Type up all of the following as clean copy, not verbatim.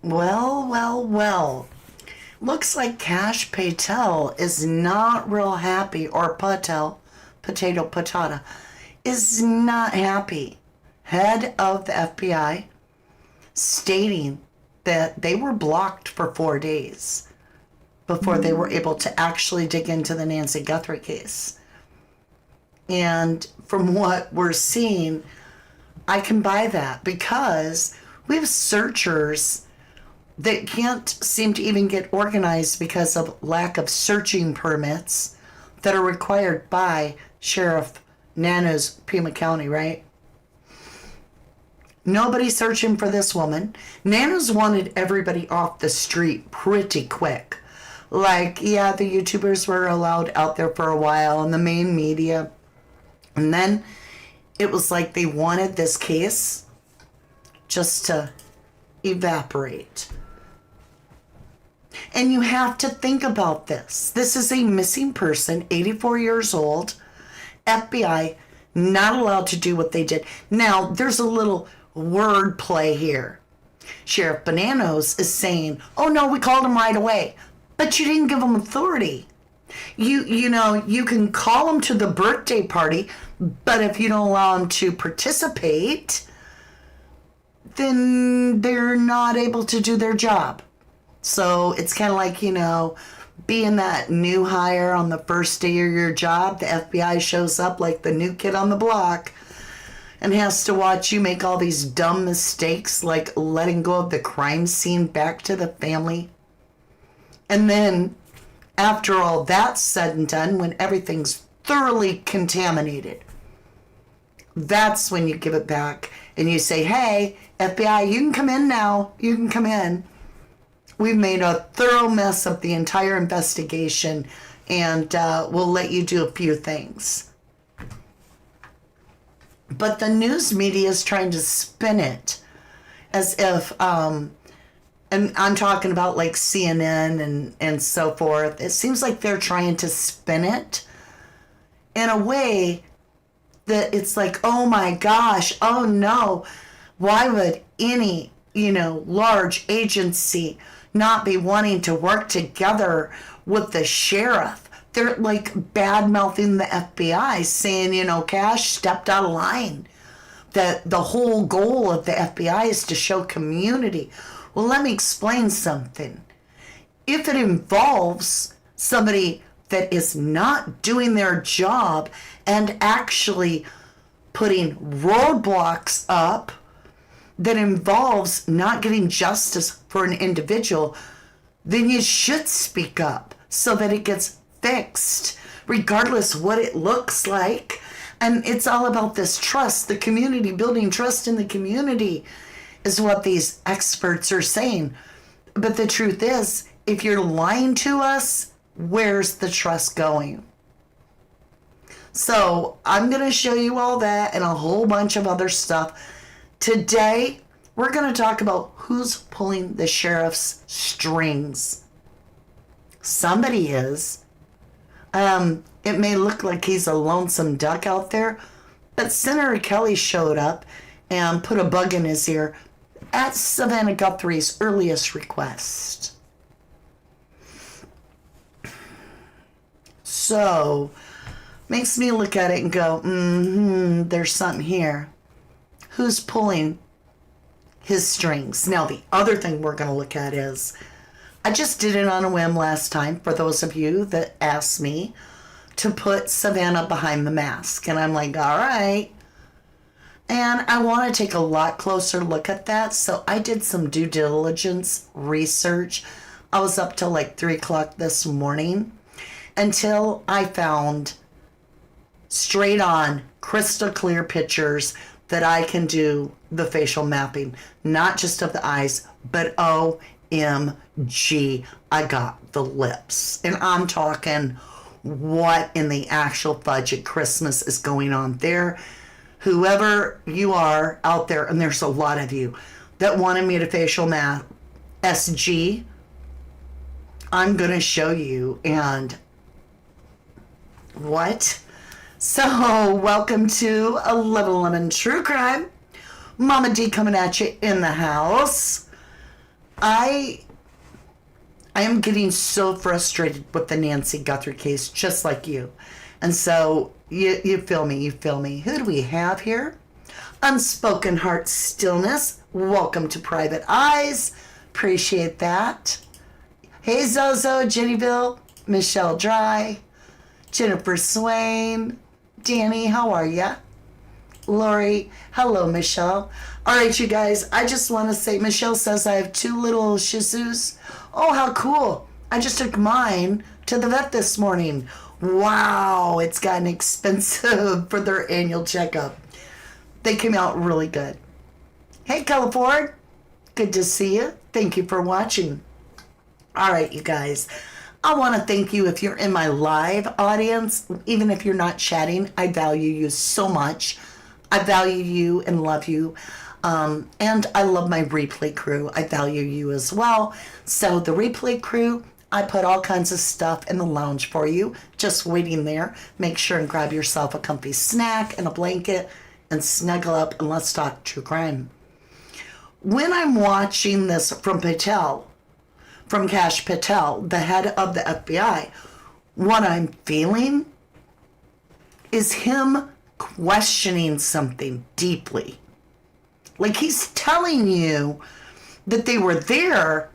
Well. Looks like Cash Patel is not real happy, or Patel, potato, patata, is not happy. Head of the FBI stating that they were blocked for 4 days before they were able to actually dig into the Nancy Guthrie case. And from what we're seeing, I can buy that because we have searchers that can't seem to even get organized because of lack of searching permits that are required by Sheriff Nanos, Pima County, right? Nobody's searching for this woman. Nanos wanted everybody off the street pretty quick. Like, yeah, the YouTubers were allowed out there for a while and the main media. And then it was like they wanted this case just to evaporate. And you have to think about this. This is a missing person, 84 years old, FBI, not allowed to do what they did. Now, there's a little word play here. Sheriff Bananos is saying, oh no, we called him right away. But you didn't give him authority. You know, you can call him to the birthday party, but if you don't allow him to participate, then they're not able to do their job. So it's kind of like, you know, being that new hire on the first day of your job. The FBI shows up like the new kid on the block and has to watch you make all these dumb mistakes, like letting go of the crime scene back to the family. And then after all that's said and done, when everything's thoroughly contaminated, that's when you give it back and you say, hey, FBI, you can come in now. You can come in. We've made a thorough mess of the entire investigation, and we'll let you do a few things. But the news media is trying to spin it as if, and I'm talking about like CNN and so forth. It seems like they're trying to spin it in a way that it's like, oh my gosh, oh no, why would any, large agency not be wanting to work together with the sheriff? They're like bad mouthing the FBI, saying, Cash stepped out of line. That the whole goal of the FBI is to show community. Well, let me explain something. If it involves somebody that is not doing their job and actually putting roadblocks up that involves not getting justice for an individual, then you should speak up so that it gets fixed, regardless what it looks like. And it's all about this trust, the community, building trust in the community is what these experts are saying. But the truth is, if you're lying to us, where's the trust going? So I'm going to show you all that and a whole bunch of other stuff. Today, we're going to talk about who's pulling the sheriff's strings. Somebody is. It may look like he's a lonesome duck out there, but Senator Kelly showed up and put a bug in his ear at Savannah Guthrie's earliest request. So, makes me look at it and go, there's something here. Who's pulling his strings? Now, the other thing we're going to look at is, I just did it on a whim last time, for those of you that asked me to put Savannah behind the mask. And I'm like, all right. And I want to take a lot closer look at that. So I did some due diligence research. I was up till like 3 o'clock this morning until I found straight on crystal clear pictures that I can do the facial mapping, not just of the eyes, but OMG, I got the lips. And I'm talking, what in the actual fudge at Christmas is going on there? Whoever you are out there, and there's a lot of you that wanted me to facial map SG, I'm going to show you. And what? So, welcome to 1111 True Crime. Mama D coming at you in the house. I am getting so frustrated with the Nancy Guthrie case, just like you. And so you feel me. Who do we have here? Unspoken Heart Stillness. Welcome to Private Eyes. Appreciate that. Hey Zozo, Jennyville, Michelle Dry, Jennifer Swain, Danny, how are ya? Lori, hello Michelle. All right, you guys, I just want to say, Michelle says I have 2 little Shih Tzus. Oh, how cool. I just took mine to the vet this morning. Wow, it's gotten expensive for their annual checkup. They came out really good. Hey, Keller Ford, good to see you. Thank you for watching. All right, you guys, I want to thank you if you're in my live audience, even if you're not chatting. I value you so much. I value you and love you. And I love my replay crew. I value you as well. So the replay crew, I put all kinds of stuff in the lounge for you, just waiting there. Make sure and grab yourself a comfy snack and a blanket and snuggle up and let's talk true crime. When I'm watching this from Kash Patel, the head of the FBI, what I'm feeling is him questioning something deeply. Like he's telling you that they were there,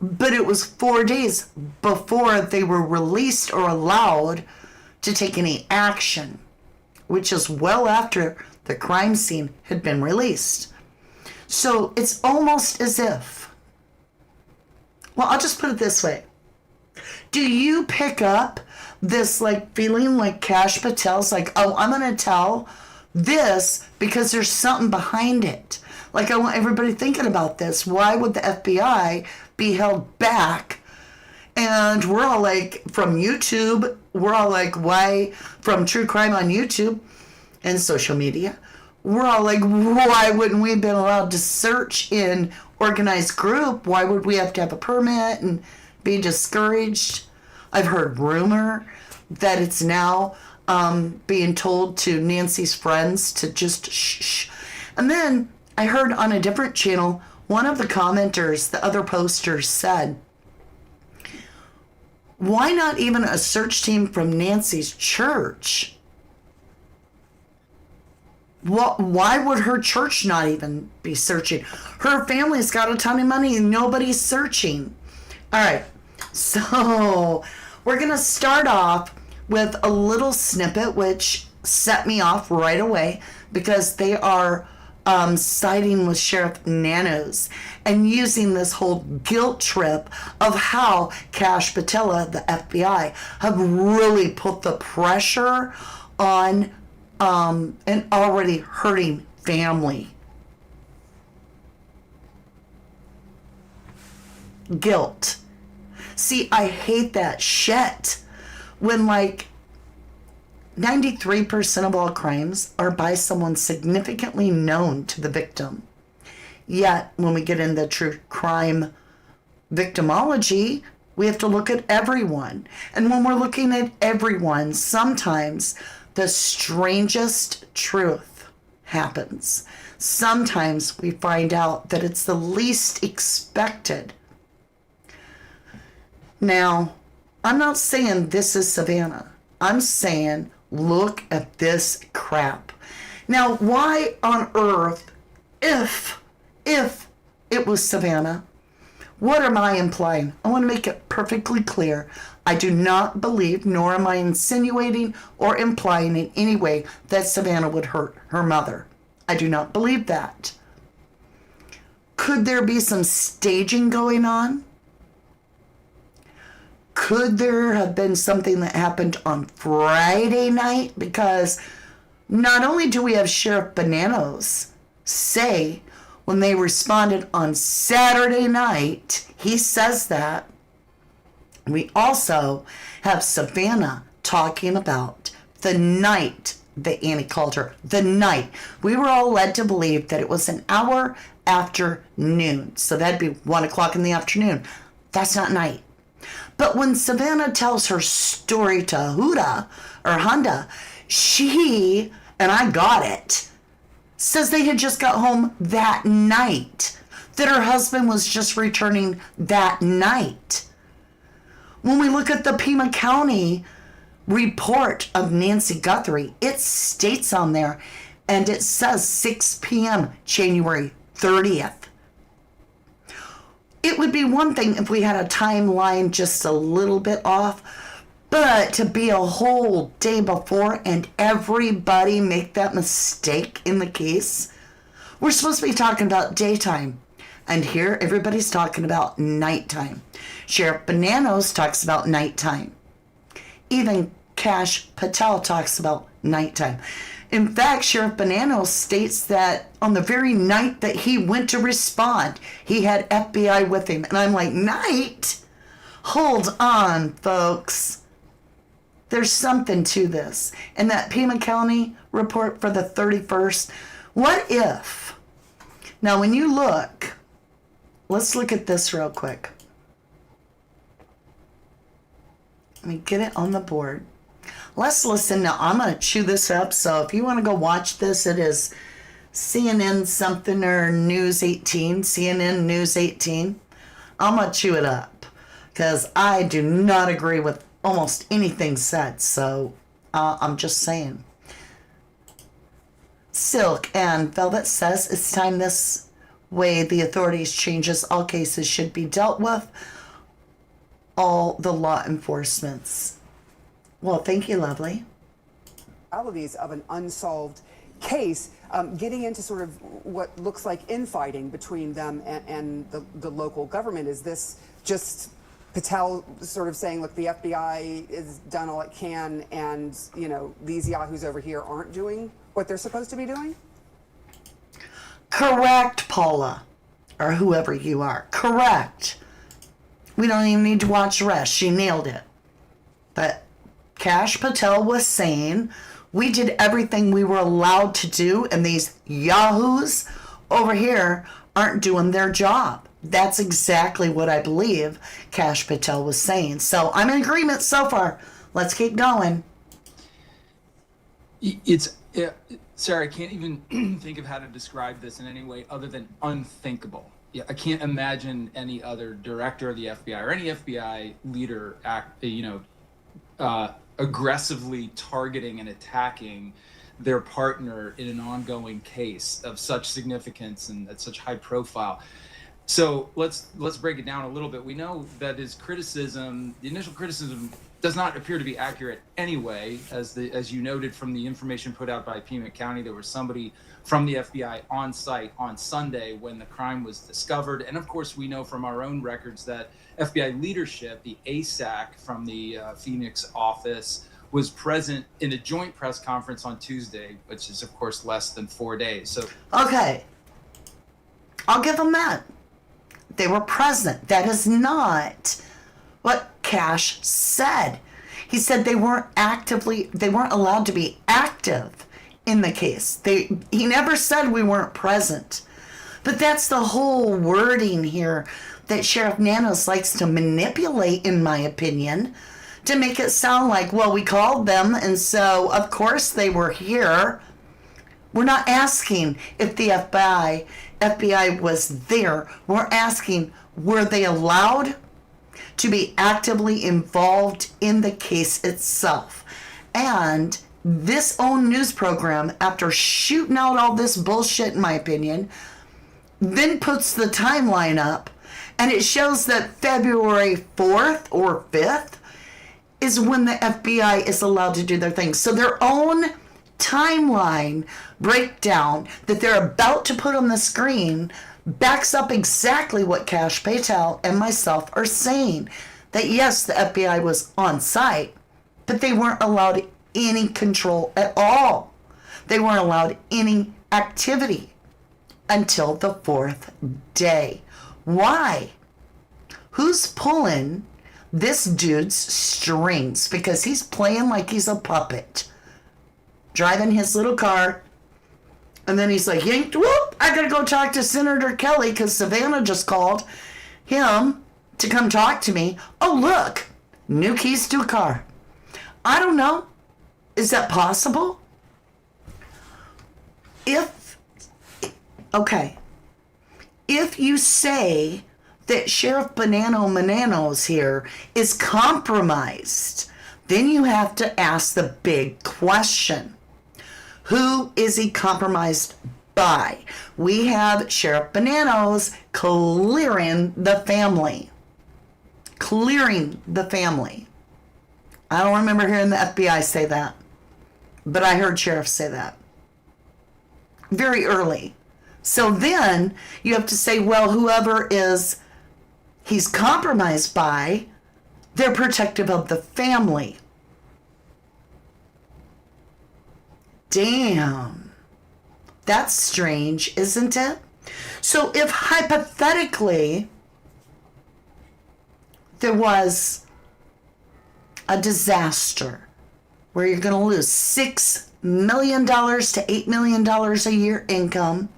but it was 4 days before they were released or allowed to take any action, which is well after the crime scene had been released. So it's almost as if, well, I'll just put it this way. Do you pick up this like feeling like Kash Patel's like, oh, I'm going to tell this because there's something behind it. Like I want everybody thinking about this. Why would the FBI be held back? And we're all like, from YouTube, we're all like, why, from true crime on YouTube and social media, we're all like, why wouldn't we have been allowed to search in organized group? Why would we have to have a permit and be discouraged? I've heard rumor that it's now being told to Nancy's friends to just shh. And then I heard on a different channel, one of the commenters, the other posters said, why not even a search team from Nancy's church? Why would her church not even be searching? Her family's got a ton of money and nobody's searching. All right, so we're going to start off with a little snippet which set me off right away because they are siding with Sheriff Nanos and using this whole guilt trip of how Kash Patel, the FBI, have really put the pressure on an already hurting family. Guilt. See, I hate that shit. When like 93% of all crimes are by someone significantly known to the victim. Yet, when we get into true crime victimology, we have to look at everyone. And when we're looking at everyone, sometimes the strangest truth happens. Sometimes we find out that it's the least expected. Now, I'm not saying this is Savannah. I'm saying look at this crap. Now, why on earth, if it was Savannah, what am I implying? I want to make it perfectly clear. I do not believe, nor am I insinuating or implying in any way that Savannah would hurt her mother. I do not believe that. Could there be some staging going on? Could there have been something that happened on Friday night? Because not only do we have Sheriff Bananos say when they responded on Saturday night, he says that, we also have Savannah talking about the night that Annie called her. The night. We were all led to believe that it was an hour after noon. So that'd be 1 o'clock in the afternoon. That's not night. But when Savannah tells her story to Honda, she, and I got it, says they had just got home that night. that her husband was just returning that night. When we look at the Pima County report of Nancy Guthrie, it states on there, and it says 6 p.m. January 30th. It would be one thing if we had a timeline just a little bit off, but to be a whole day before and everybody make that mistake in the case, we're supposed to be talking about daytime. And here everybody's talking about nighttime. Sheriff Nanos talks about nighttime. Even Cash Patel talks about nighttime. In fact, Sheriff Nanos states that on the very night that he went to respond, he had FBI with him. And I'm like, night? Hold on, folks. There's something to this. And that Pima County report for the 31st, what if? Now, when you look, let's look at this real quick. Let me get it on the board. Let's listen. Now, I'm going to chew this up. So if you want to go watch this, it is CNN something or News 18, CNN News 18. I'm going to chew it up because I do not agree with almost anything said. So I'm just saying. Silk and Velvet says it's time this way the authorities changes. All cases should be dealt with. All the law enforcements. Well, thank you, lovely. Of an unsolved case, getting into sort of what looks like infighting between them and the local government. Is this just Patel sort of saying, look, the FBI has done all it can, and, you know, these yahoos over here aren't doing what they're supposed to be doing? Correct, Paula, or whoever you are. Correct. We don't even need to watch the rest. She nailed it. But Cash Patel was saying we did everything we were allowed to do, and these yahoos over here aren't doing their job. That's exactly what I believe Cash Patel was saying. So I'm in agreement so far. Let's keep going. Sarah, I can't even think of how to describe this in any way other than unthinkable. Yeah, I can't imagine any other director of the FBI or any FBI leader aggressively targeting and attacking their partner in an ongoing case of such significance and at such high profile. So let's break it down a little bit. We know that his criticism, the initial criticism, does not appear to be accurate anyway. As you noted from the information put out by Pima County, there was somebody from the FBI on site on Sunday when the crime was discovered. And of course, we know from our own records that FBI leadership, the ASAC from the Phoenix office, was present in a joint press conference on Tuesday, which is of course less than 4 days. So okay, I'll give them that. They were present. That is not what Cash said. He said they weren't allowed to be active in the case. He never said we weren't present. But that's the whole wording here that Sheriff Nanos likes to manipulate, in my opinion, to make it sound like, well, we called them, and so of course they were here. We're not asking if the FBI was there. We're asking, were they allowed to be actively involved in the case itself? And this own news program, after shooting out all this bullshit, in my opinion, then puts the timeline up, and it shows that February 4th or 5th is when the FBI is allowed to do their thing. So their own timeline breakdown that they're about to put on the screen backs up exactly what Cash Patel and myself are saying. That yes, the FBI was on site, but they weren't allowed any control at all. They weren't allowed any activity until the 4th day. Why? Who's pulling this dude's strings? Because he's playing like he's a puppet, driving his little car, and then he's like, yanked, whoop, I gotta go talk to Senator Kelly because Savannah just called him to come talk to me. Oh, look, new keys to a car. I don't know. Is that possible? if you say that Sheriff Nanos here is compromised, then you have to ask the big question. Who is he compromised by? We have Sheriff Nanos clearing the family. Clearing the family. I don't remember hearing the FBI say that, but I heard sheriffs say that very early. So then you have to say, well, whoever he's compromised by, they're protective of the family. Damn. That's strange, isn't it? So if hypothetically there was a disaster where you're going to lose $6 million to $8 million a year income,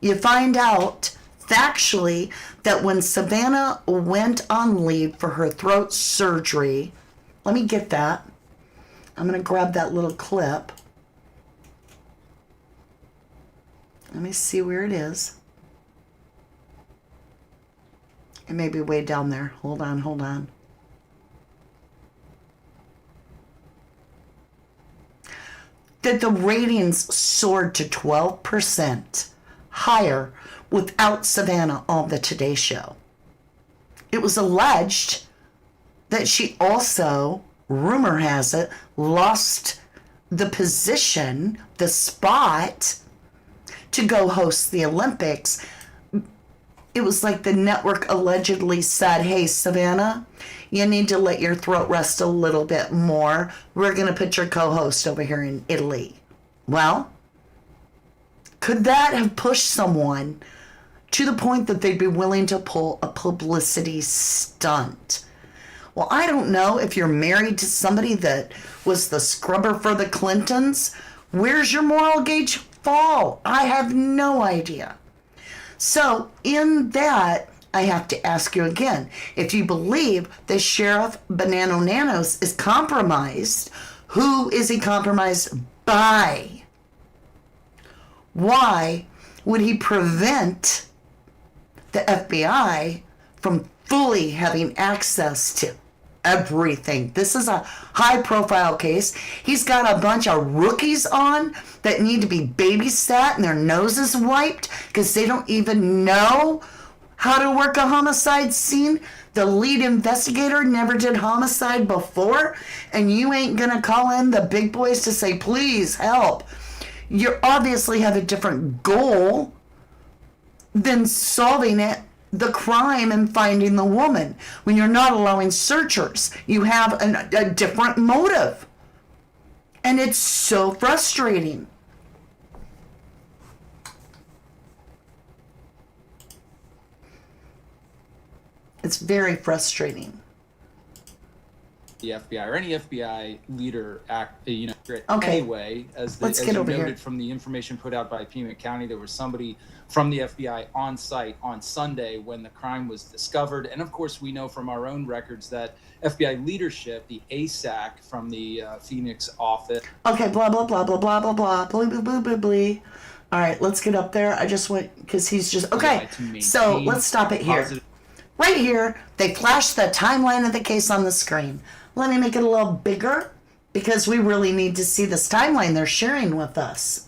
you find out factually that when Savannah went on leave for her throat surgery, let me get that. I'm going to grab that little clip. Let me see where it is. It may be way down there. Hold on. That the ratings soared to 12% higher without Savannah on the Today Show. It was alleged that she also, rumor has it, lost the position, the spot, to go host the Olympics. It was like the network allegedly said, hey, Savannah, you need to let your throat rest a little bit more. We're going to put your co-host over here in Italy. Well, could that have pushed someone to the point that they'd be willing to pull a publicity stunt? Well, I don't know if you're married to somebody that was the scrubber for the Clintons. Where's your moral gauge fall? I have no idea. So in that, I have to ask you again, if you believe that Sheriff Nanos is compromised, who is he compromised by? Why would he prevent the FBI from fully having access to everything? This is a high-profile case. He's got a bunch of rookies on that need to be babysat and their noses wiped because they don't even know how to work a homicide scene. The lead investigator never did homicide before, and you ain't gonna call in the big boys to say, please help. You obviously have a different goal than solving the crime and finding the woman. When you're not allowing searchers, you have a different motive. And it's so frustrating. It's very frustrating. The FBI or any FBI leader act, Okay. anyway, as Let's you get over noted here. from the information put out by Pima County, there was somebody from the FBI on site on Sunday when the crime was discovered. And of course, we know from our own records that FBI leadership, the ASAC from the Phoenix office. Okay, blah, blah, blah, blah, blah, blah, blah, blah, blah, blah, blah, blah. All right, let's get up there. I just went, because he's just, okay, so let's stop it here. Right here, they flashed the timeline of the case on the screen. Let me make it a little bigger because we really need to see this timeline they're sharing with us.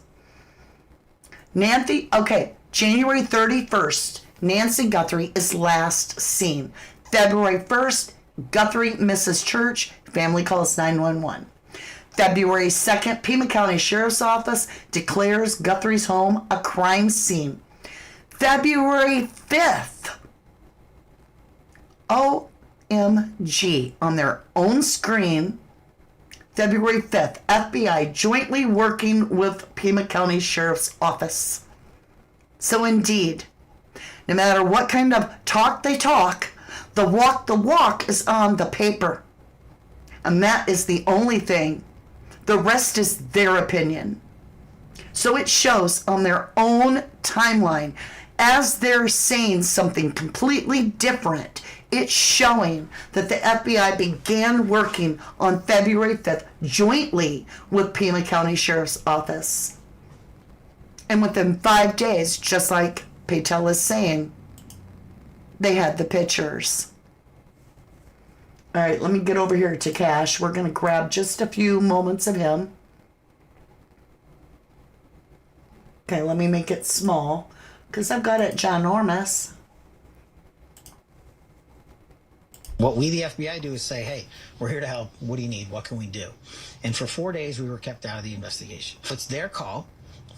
January 31st, Nancy Guthrie is last seen. February 1st, Guthrie misses church, family calls 911. February 2nd, Pima County Sheriff's Office declares Guthrie's home a crime scene. February 5th, OMG, on their own screen, February 5th, FBI jointly working with Pima County Sheriff's Office. So indeed, no matter what kind of talk they talk, the walk is on the paper. And that is the only thing. The rest is their opinion. So it shows on their own timeline, as they're saying something completely different, it's showing that the FBI began working on February 5th jointly with Pima County Sheriff's Office. And within 5 days, just like Patel is saying they had the pictures. All right, let me get over here to Cash. We're going to grab just a few moments of him. Okay, let me make it small because I've got it ginormous. What we, the FBI, do is say, hey, we're here to help. What do you need? What can we do? And for 4 days, we were kept out of the investigation. It's their call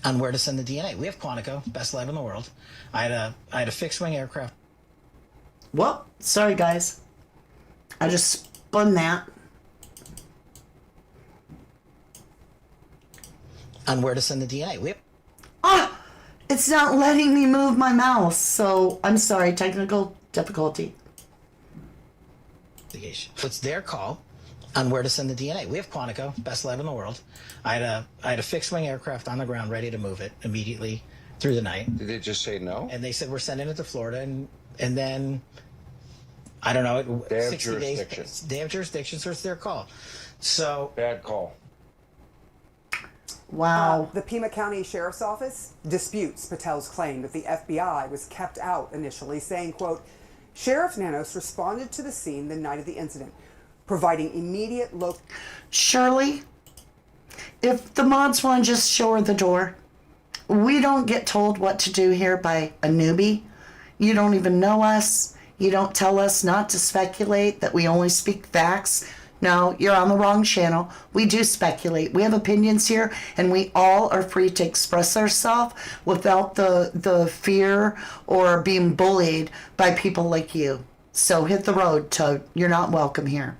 on where to send the DNA. We have Quantico, best lab in the world. I had a fixed-wing aircraft. Well, sorry, guys. I just spun that. On where to send the DNA. We have It's not letting me move my mouse, so I'm sorry, technical difficulty. investigation. It's their call on where to send the DNA. We have Quantico, best lab in the world. I had a fixed-wing aircraft on the ground ready to move it immediately through the night. Did they just say no? And they said, we're sending it to Florida, and then, I don't know, They have 60 jurisdiction. days. They have jurisdiction, so it's their call. So, Bad call. Wow. The Pima County Sheriff's Office disputes Patel's claim that the FBI was kept out initially, saying, quote, Sheriff Nanos responded to the scene the night of the incident, providing immediate local... Shirley, if the mods want to just show her the door, we don't get told what to do here by a newbie. You don't even know us. You don't tell us not to speculate, that we only speak facts. No, you're on the wrong channel. We do speculate. We have opinions here, and we all are free to express ourselves without the fear or being bullied by people like you. So hit the road, Toad. You're not welcome here.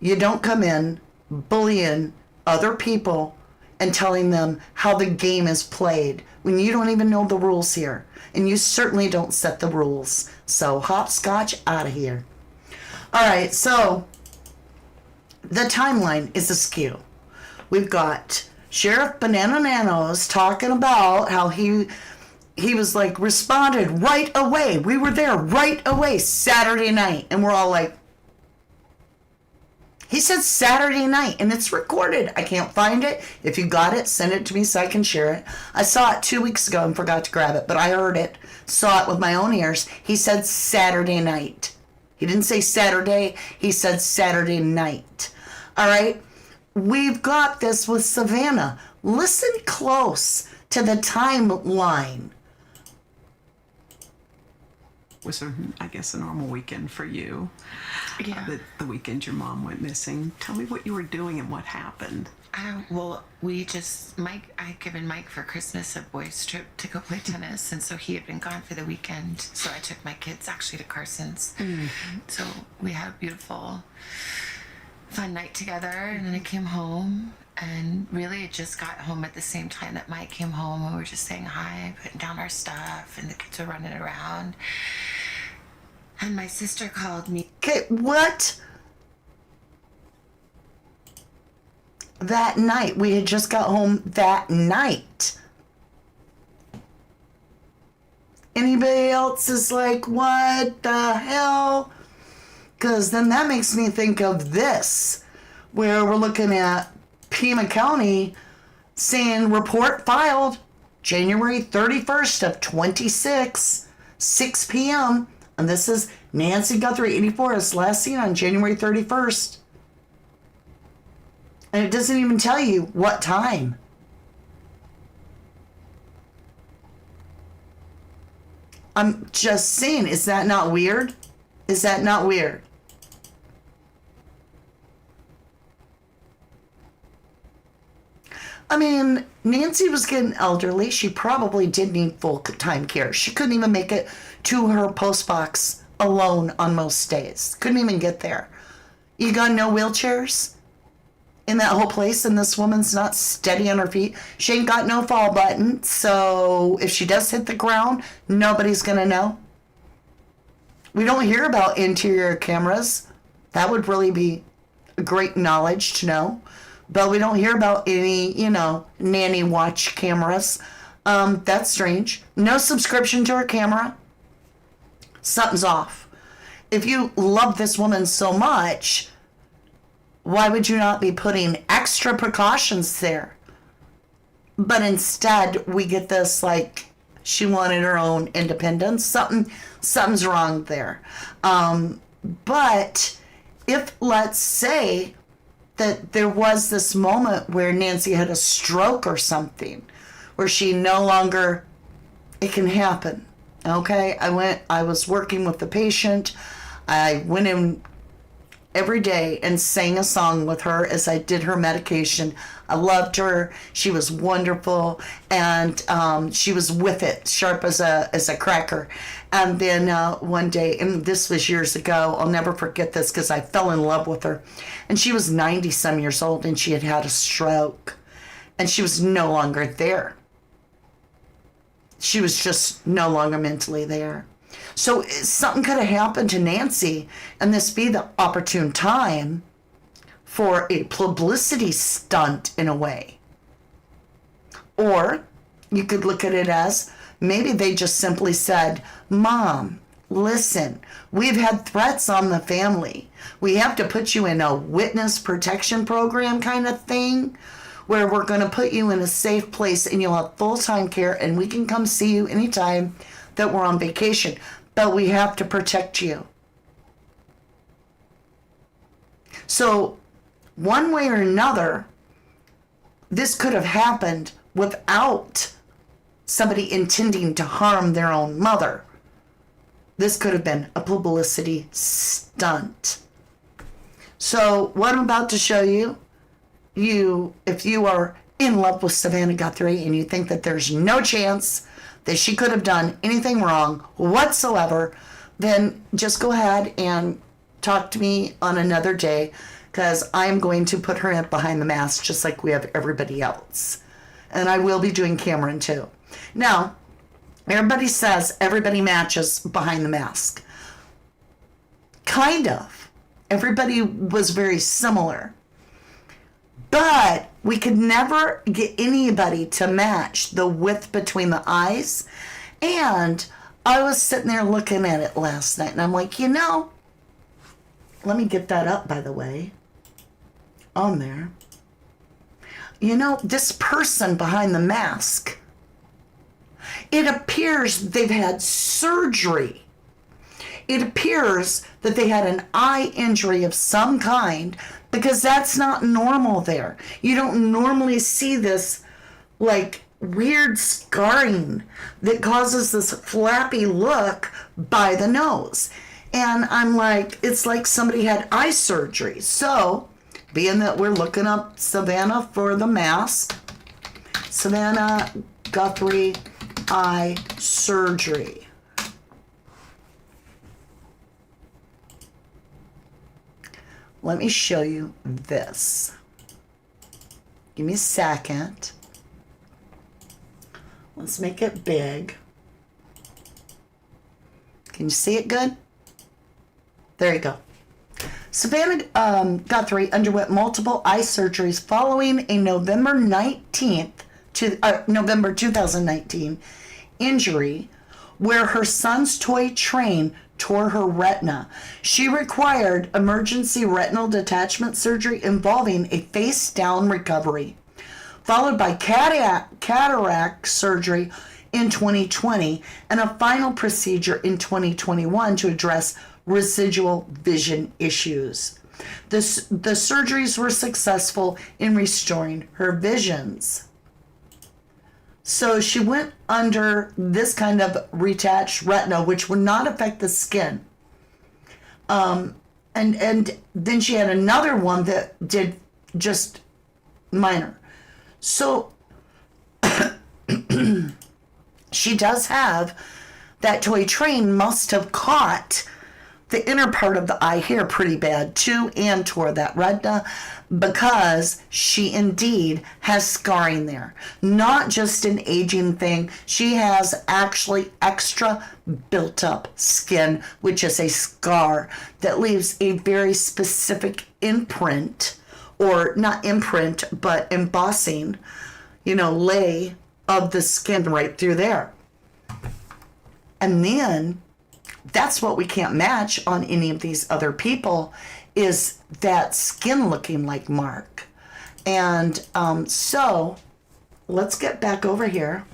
You don't come in bullying other people and telling them how the game is played when you don't even know the rules here. And you certainly don't set the rules. So hopscotch out of here. All right, so the timeline is askew. We've got Sheriff Banana Nanos talking about how he was like responded right away. We were there right away Saturday night. And we're all like, he said Saturday night, and it's recorded. I can't find it. If you got it, send it to me so I can share it. I saw it 2 weeks ago and forgot to grab it, but I heard it, saw it with my own ears. He said Saturday night. He didn't say Saturday. He said Saturday night. All right? We've got this with Savannah. Listen close to the timeline. Was, I guess, a normal weekend for you. Yeah. The weekend your mom went missing. Tell me what you were doing and what happened. Well, I had given Mike for Christmas a boys' trip to go play tennis, and so he had been gone for the weekend. So I took my kids actually to Carson's. So we had a beautiful, fun night together, and then I came home. And really, it just got home at the same time that Mike came home, and we were just saying hi, putting down our stuff, and the kids were running around. And my sister called me. Okay, what? That night. We had just got home that night. Anybody else is like, what the hell? Because then that makes me think of this, where we're looking at Pima County saying report filed January 31st of 26, 6 p.m. And this is Nancy Guthrie, 84, is last seen on January 31st. And it doesn't even tell you what time. I'm just saying, is that not weird? Is that not weird? I mean, Nancy was getting elderly. She probably did need full-time care. She couldn't even make it to her post box alone on most days. Couldn't even get there. You got no wheelchairs in that whole place, and this woman's not steady on her feet. She ain't got no fall button, so if she does hit the ground, nobody's gonna know. We don't hear about interior cameras. That would really be great knowledge to know. But we don't hear about any, nanny watch cameras. That's strange. No subscription to her camera. Something's off. If you love this woman so much, why would you not be putting extra precautions there? But instead, we get this, She wanted her own independence. Something's wrong there. But if, let's say, that there was this moment where Nancy had a stroke or something, where she no longer, it can happen. Okay, I was working with the patient. I went in every day and sang a song with her as I did her medication. I loved her. She was wonderful, and she was with it, sharp as a cracker. And then one day, and this was years ago, I'll never forget this because I fell in love with her. And she was 90 some years old, and she had had a stroke, and she was no longer there. She was just no longer mentally there. So something could have happened to Nancy, and this be the opportune time for a publicity stunt in a way. Or you could look at it as maybe they just simply said, Mom, listen, we've had threats on the family. We have to put you in a witness protection program kind of thing, where we're going to put you in a safe place and you'll have full-time care and we can come see you anytime that we're on vacation. But we have to protect you. So one way or another, this could have happened without somebody intending to harm their own mother. This could have been a publicity stunt. So what I'm about to show you, if you are in love with Savannah Guthrie and you think that there's no chance that she could have done anything wrong whatsoever, then just go ahead and talk to me on another day, because I'm going to put her in behind the mask just like we have everybody else. And I will be doing Cameron too. Now, everybody says everybody matches behind the mask. Kind of. Everybody was very similar. But we could never get anybody to match the width between the eyes. And I was sitting there looking at it last night, and I'm like, let me get that up, by the way, on there. This person behind the mask, it appears they've had surgery. It appears that they had an eye injury of some kind, because that's not normal there. You don't normally see this like weird scarring that causes this flappy look by the nose. And I'm like, it's like somebody had eye surgery. So, being that we're looking up Savannah for the mask, Savannah Guthrie eye surgery. Let me show you this. Give me a second. Let's make it big. Can you see it good? There you go. Savannah Guthrie underwent multiple eye surgeries following a November 2019 injury where her son's toy train tore her retina. She required emergency retinal detachment surgery involving a face-down recovery, followed by cataract surgery in 2020 and a final procedure in 2021 to address residual vision issues. The surgeries were successful in restoring her visions. So she went under this kind of retached retina, which would not affect the skin. And then she had another one that did just minor. So she does have that toy train must have caught the inner part of the eye here pretty bad too, and tore that retina, because she indeed has scarring there. Not just an aging thing. She has actually extra built up skin, which is a scar that leaves a very specific imprint, or not imprint, but embossing, lay of the skin right through there. And then that's what we can't match on any of these other people, is that skin looking like Mark. And so let's get back over here.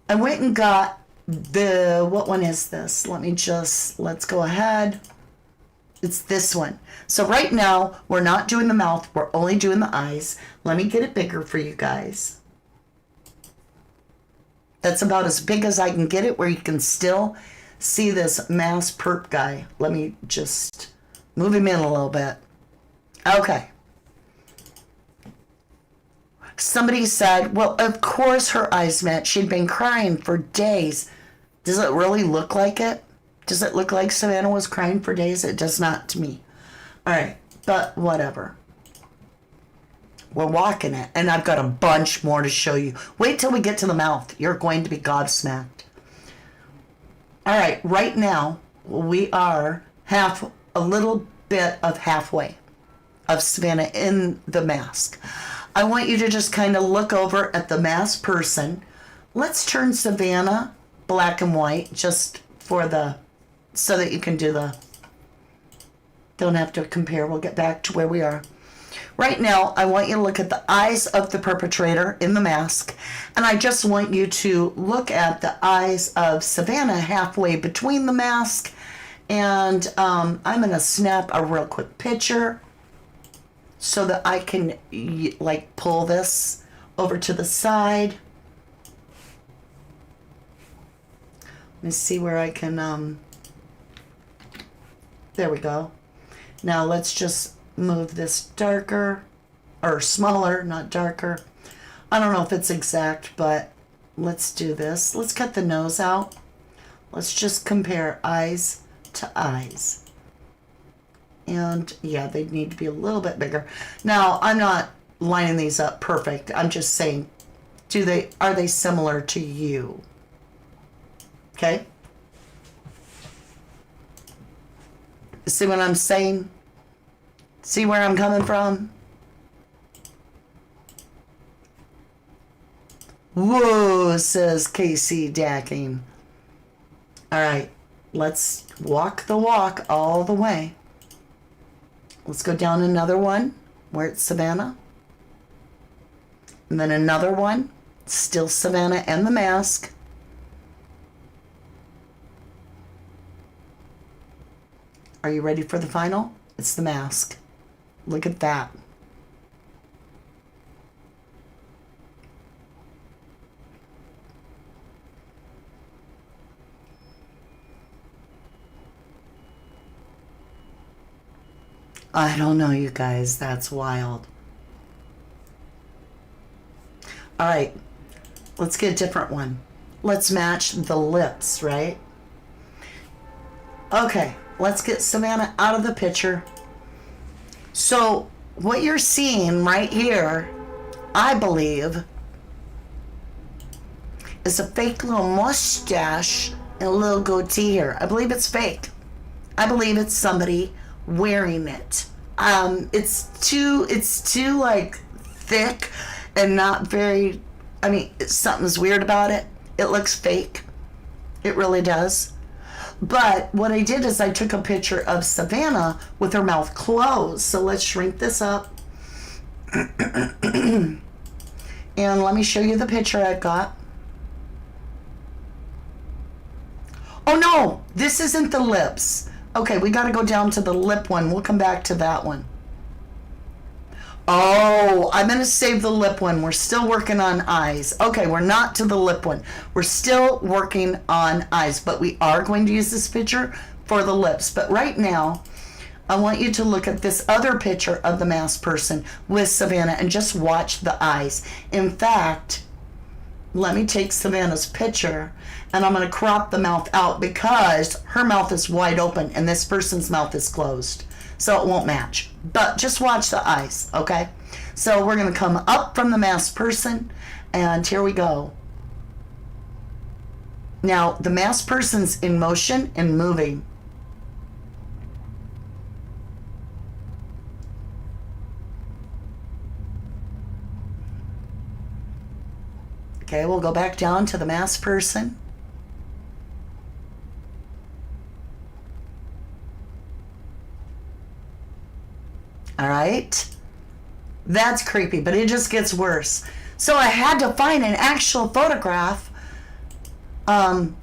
I went and got what one is this? Let's go ahead. It's this one. So right now, we're not doing the mouth. We're only doing the eyes. Let me get it bigger for you guys. That's about as big as I can get it, where you can still see this mass perp guy. Let me just move him in a little bit. Okay. Somebody said, well, of course her eyes met. She'd been crying for days. Does it really look like it? Does it look like Savannah was crying for days? It does not to me. All right, but whatever. We're walking it, and I've got a bunch more to show you. Wait till we get to the mouth. You're going to be gobsmacked. All right, right now, we are a little bit of halfway of Savannah in the mask. I want you to just kind of look over at the masked person. Let's turn Savannah black and white just so that you can don't have to compare. We'll get back to where we are. Right now, I want you to look at the eyes of the perpetrator in the mask, and I just want you to look at the eyes of Savannah halfway between the mask, and I'm going to snap a real quick picture so that I can pull this over to the side. Let me see where I can, there we go. Now let's just move this darker, or smaller, not darker. I don't know if it's exact, but let's do this. Let's cut the nose out. Let's just compare eyes to eyes. And yeah, they need to be a little bit bigger. Now, I'm not lining these up perfect. I'm just saying, are they similar to you? Okay? See what I'm saying? See where I'm coming from? Whoa, says KC Dacking. All right, let's walk the walk all the way. Let's go down another one where it's Savannah. And then another one, still Savannah and the mask. Are you ready for the final? It's the mask. Look at that. I don't know, you guys. That's wild. All right. Let's get a different one. Let's match the lips, right? Okay. Let's get Savannah out of the picture. So what you're seeing right here, I believe, is a fake little mustache and a little goatee here. I believe it's fake. I believe it's somebody wearing it. It's too like thick and not very, something's weird about it. It looks fake. It really does. But what I did is I took a picture of Savannah with her mouth closed. So let's shrink this up. And let me show you the picture I've got. Oh no, this isn't the lips. Okay, we got to go down to the lip one. We'll come back to that one. Oh, I'm going to save the lip one. We're still working on eyes. Okay, we're not to the lip one. We're still working on eyes, but we are going to use this picture for the lips. But right now, I want you to look at this other picture of the masked person with Savannah and just watch the eyes. In fact, let me take Savannah's picture and I'm going to crop the mouth out because her mouth is wide open and this person's mouth is closed. So it won't match. But just watch the eyes, okay? So we're going to come up from the masked person, and here we go. Now, the masked person's in motion and moving. Okay, we'll go back down to the masked person. All right, that's creepy, but it just gets worse. So I had to find an actual photograph of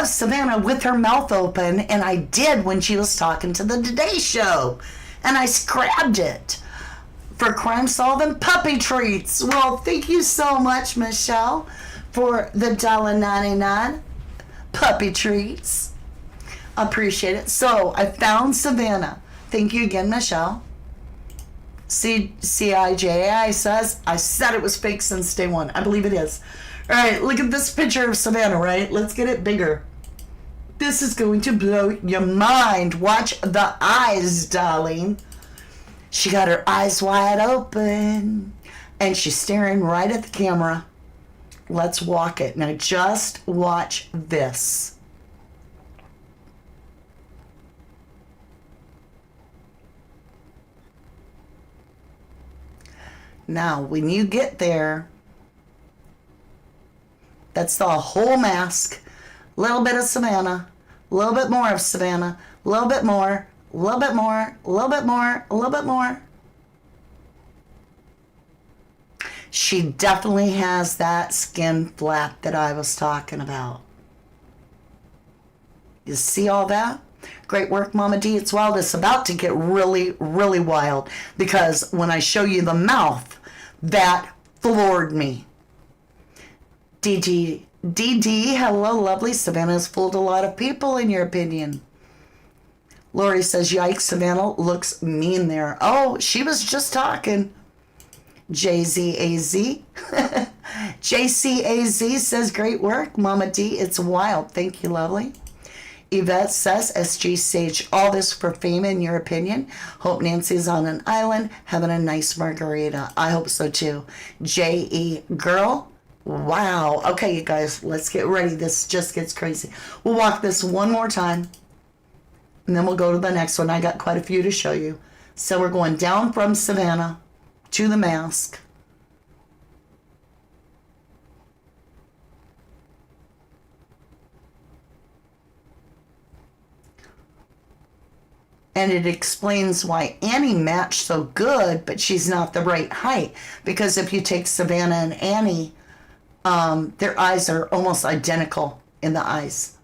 Savannah with her mouth open, and I did when she was talking to the Today Show, and I grabbed it for crime solving puppy treats. Well, thank you so much, Michelle, for the $1.99 puppy treats. Appreciate it. So I found Savannah. Thank you again, Michelle. CIJI says, I said it was fake since day one. I believe it is. All right, look at this picture of Savannah, right? Let's get it bigger. This is going to blow your mind. Watch the eyes, darling. She got her eyes wide open, and she's staring right at the camera. Let's walk it. Now just watch this. Now, when you get there, that's the whole mask. A little bit of Savannah, a little bit more of Savannah, a little bit more, a little bit more, a little bit more, a little bit more. She definitely has that skin flap that I was talking about. You see all that? Great work, Mama D. It's wild. It's about to get really, really wild, because when I show you the mouth, that floored me. DD, hello, lovely. Savannah's fooled a lot of people, in your opinion. Lori says, yikes, Savannah looks mean there. Oh, she was just talking. JZAZ. JCAZ says, great work, Mama D. It's wild. Thank you, lovely. Yvette says, SG Sage, all this for fame, in your opinion. Hope Nancy's on an island having a nice margarita. I hope so too. JE Girl. Wow. Okay, you guys, let's get ready. This just gets crazy. We'll walk this one more time, and then we'll go to the next one. I got quite a few to show you. So we're going down from Savannah to the mask. And it explains why Annie matched so good, but she's not the right height. Because if you take Savannah and Annie, their eyes are almost identical in the eyes.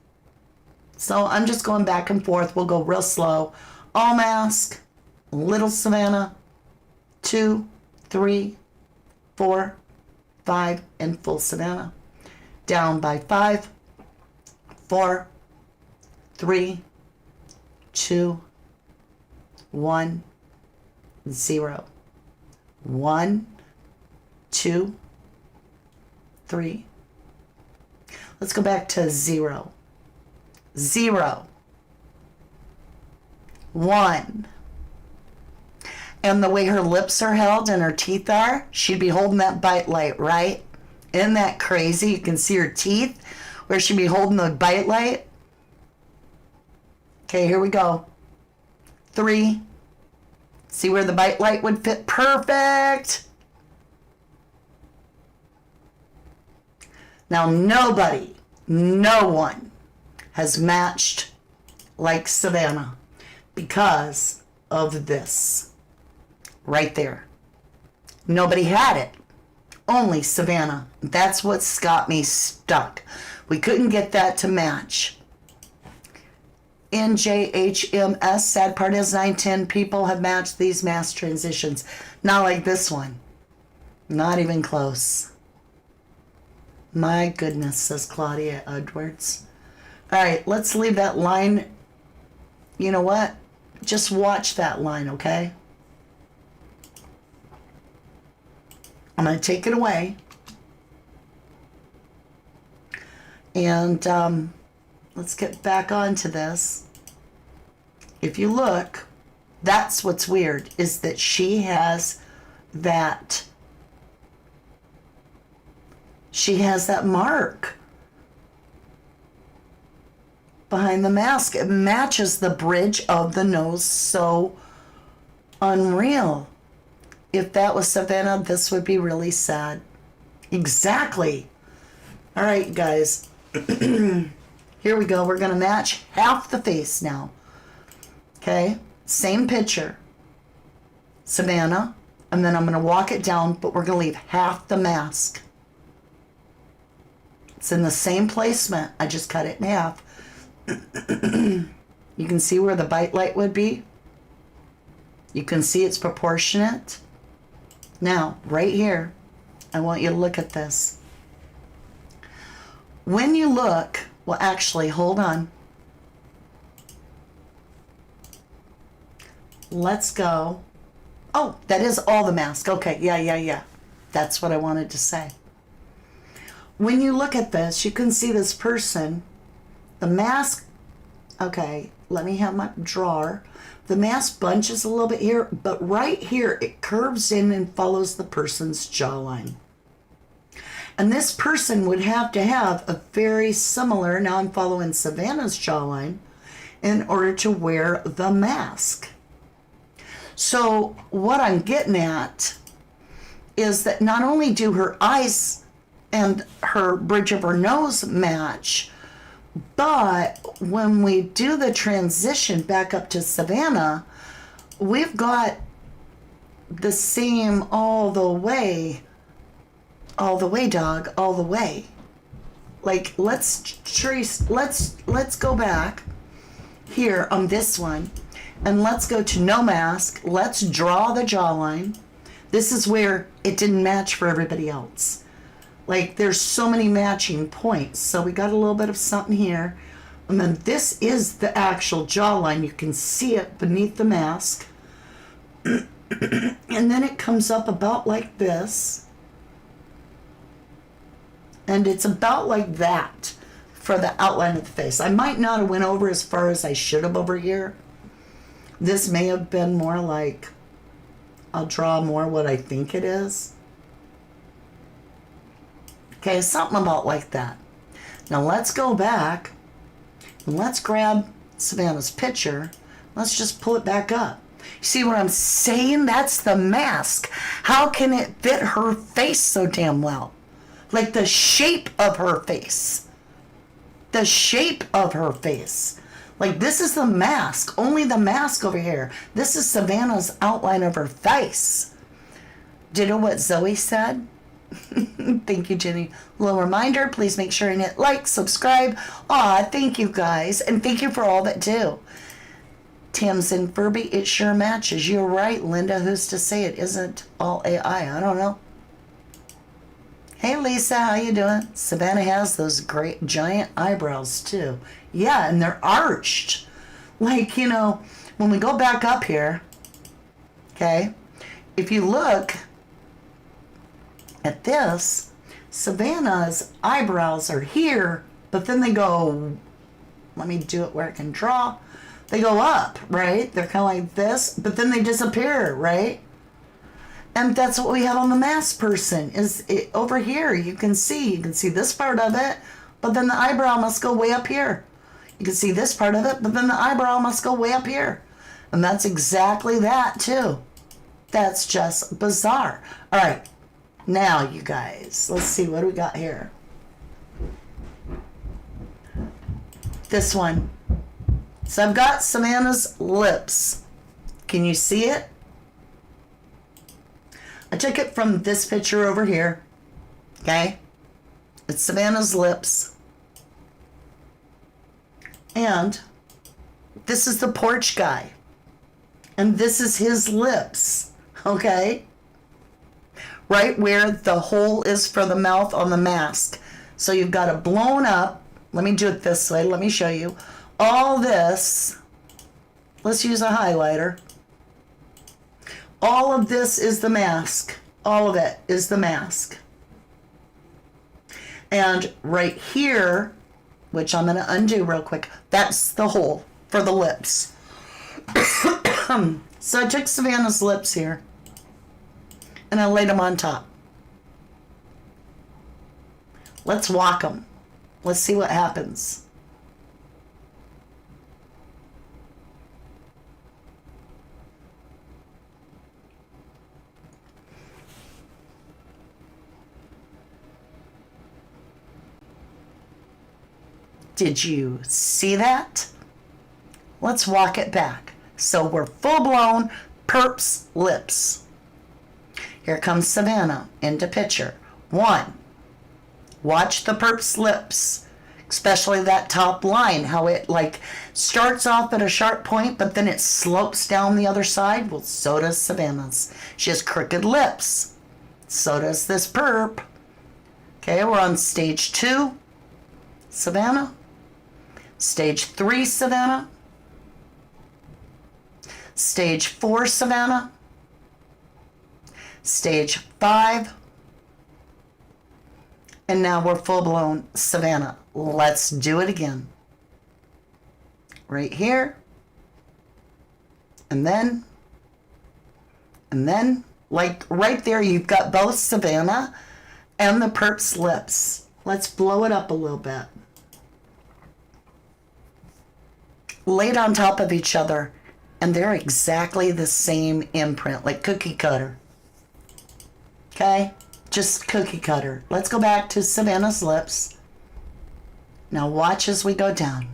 So I'm just going back and forth. We'll go real slow. All mask, little Savannah, 2, 3, 4, 5, and full Savannah. Down by 5, 4, 3, 2, 1, 0. 1, 2, 3. Let's go back to 0. 0. 1. And the way her lips are held and her teeth are, she'd be holding that bite light, right? Isn't that crazy? You can see her teeth where she'd be holding the bite light. Okay, here we go. 3. See where the bite light would fit? Perfect. Now nobody, no one has matched like Savannah because of this. Right there. Nobody had it. Only Savannah. That's what's got me stuck. We couldn't get that to match. NJHMS, sad part is 9-10 people have matched these mass transitions. Not like this one. Not even close. My goodness, says Claudia Edwards. All right, let's leave that line. You know what? Just watch that line, okay? I'm going to take it away. And let's get back onto this. If you look, that's what's weird, is that she has that mark behind the mask. It matches the bridge of the nose. So unreal. If that was Savannah, this would be really sad. Exactly. All right, guys. Here we go. We're going to match half the face now. Okay? Same picture. Savannah. And then I'm going to walk it down, but we're going to leave half the mask. It's in the same placement. I just cut it in half. You can see where the bite light would be. You can see it's proportionate. Now, right here, I want you to look at this. When you look, well, actually, hold on. Let's go. Oh, that is all the mask. Okay, yeah. That's what I wanted to say. When you look at this, you can see this person, the mask, okay, let me have my drawer. The mask bunches a little bit here, but right here, it curves in and follows the person's jawline. And this person would have to have a very similar, now I'm following Savannah's jawline, in order to wear the mask. So what I'm getting at is that not only do her eyes and her bridge of her nose match, but when we do the transition back up to Savannah, we've got the same all the way, dog, all the way. Like, let's trace, let's go back here on this one, and let's go to no mask. Let's draw the jawline. This is where it didn't match for everybody else. Like, there's so many matching points. So we got a little bit of something here. And then this is the actual jawline. You can see it beneath the mask. And then it comes up about like this. And it's about like that for the outline of the face. I might not have went over as far as I should have over here. This may have been more like, I'll draw more what I think it is. Okay, something about like that. Now let's go back and let's grab Savannah's picture. Let's just pull it back up. You see what I'm saying? That's the mask. How can it fit her face so damn well? Like the shape of her face. The shape of her face. Like, this is the mask. Only the mask over here. This is Savannah's outline of her face. Do you know what Zoe said? Thank you, Jenny. A little reminder, please make sure and hit like, subscribe. Aw, thank you guys. And thank you for all that do. Tim's and Furby, it sure matches. You're right, Linda. Who's to say it isn't all AI? I don't know. Hey, Lisa, how you doing? Savannah has those great giant eyebrows, too. Yeah, and they're arched. Like, you know, when we go back up here, okay, if you look at this, Savannah's eyebrows are here, but then they go, let me do it where I can draw. They go up, right? They're kind of like this, but then they disappear, right? And that's what we have on the mask person, is it, over here, you can see this part of it, but then the eyebrow must go way up here. You can see this part of it, but then the eyebrow must go way up here. And that's exactly that, too. That's just bizarre. All right. Now, you guys, let's see, what do we got here? This one. So I've got Savannah's lips. Can you see it? I took it from this picture over here. Okay? It's Savannah's lips. And this is the porch guy. And this is his lips. Okay? Right where the hole is for the mouth on the mask. So you've got it blown up. Let me do it this way. Let me show you. All this. Let's use a highlighter. All of this is the mask. All of it is the mask. And right here, which I'm going to undo real quick, that's the hole for the lips. So I took Savannah's lips here, and I laid them on top. Let's walk them. Let's see what happens. Did you see that? Let's walk it back. So we're full-blown perps lips. Here comes Savannah into picture. 1, Watch the perp's lips, especially that top line, how it like starts off at a sharp point, but then it slopes down the other side. Well, so does Savannah's. She has crooked lips. So does this perp. Okay, we're on stage 2, Savannah. Stage 3, Savannah. Stage 4, Savannah. Stage 5. And now we're full-blown Savannah. Let's do it again. Right here. And then, like right there, you've got both Savannah and the perp's lips. Let's blow it up a little bit. Laid on top of each other, and they're exactly the same imprint, like cookie cutter. Okay? Just cookie cutter. Let's go back to Savannah's lips. Now watch as we go down.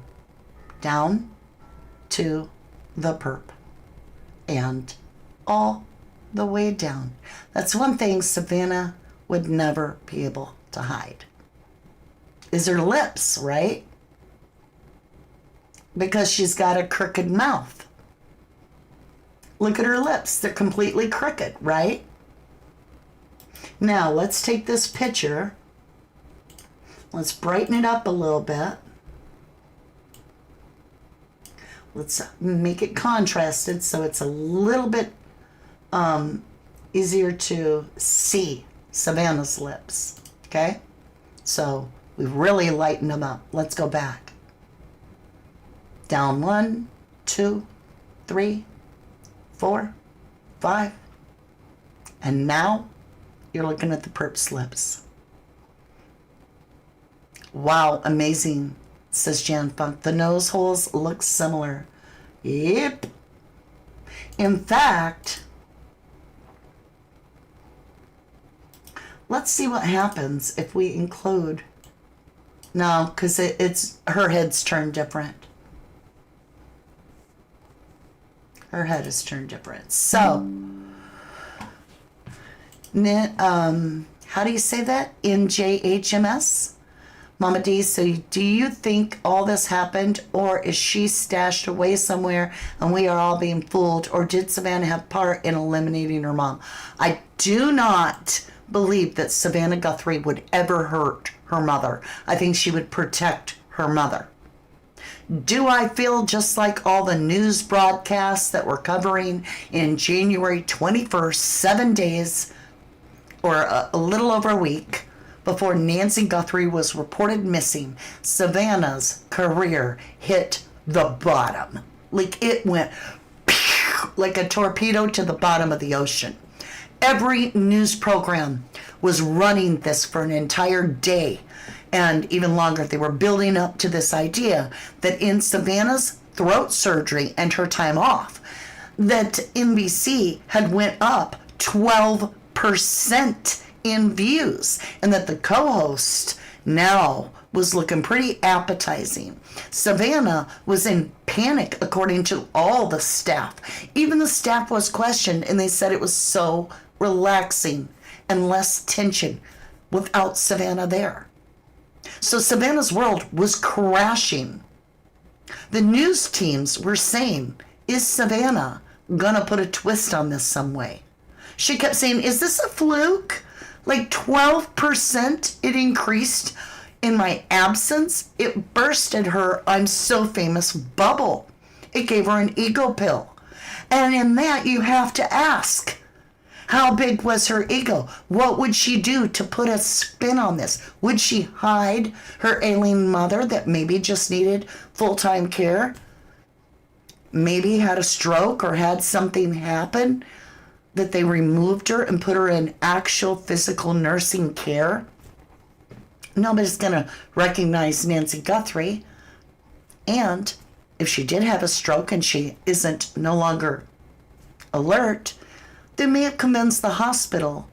Down to the perp. And all the way down. That's one thing Savannah would never be able to hide. Is her lips, right? Because she's got a crooked mouth. Look at her lips. They're completely crooked, right? Now, let's take this picture. Let's brighten it up a little bit. Let's make it contrasted so it's a little bit easier to see Savannah's lips. Okay? So, we really lighten them up. Let's go back. Down 1, 2, 3, 4, 5. And now you're looking at the perp's lips. Wow, amazing, says Jan Funk. The nose holes look similar. Yep. In fact, let's see what happens if we include. No, because it's her head's turned different. Her head is turned different. So, how do you say that? NJHMS? Mama D, so do you think all this happened, or is she stashed away somewhere and we are all being fooled, or did Savannah have part in eliminating her mom? I do not believe that Savannah Guthrie would ever hurt her mother. I think she would protect her mother. Do I feel just like all the news broadcasts that were covering in January 21st, 7 days or a little over a week before Nancy Guthrie was reported missing, Savannah's career hit the bottom. Like it went like a torpedo to the bottom of the ocean. Every news program was running this for an entire day and even longer. They were building up to this idea that in Savannah's throat surgery and her time off, that NBC had went up 12% in views, and that the co-host now was looking pretty appetizing. Savannah was in panic, according to all the staff. Even the staff was questioned, and they said it was so relaxing and less tension without Savannah there. So Savannah's world was crashing. The news teams were saying, is Savannah gonna put a twist on this some way? She kept saying, is this a fluke? Like 12% it increased in my absence. It bursted her I'm so famous bubble. It gave her an ego pill. And in that you have to ask, how big was her ego? What would she do to put a spin on this? Would she hide her ailing mother that maybe just needed full-time care? Maybe had a stroke or had something happen that they removed her and put her in actual physical nursing care? Nobody's going to recognize Nancy Guthrie. And if she did have a stroke and she isn't no longer alert, they may have convinced the hospital.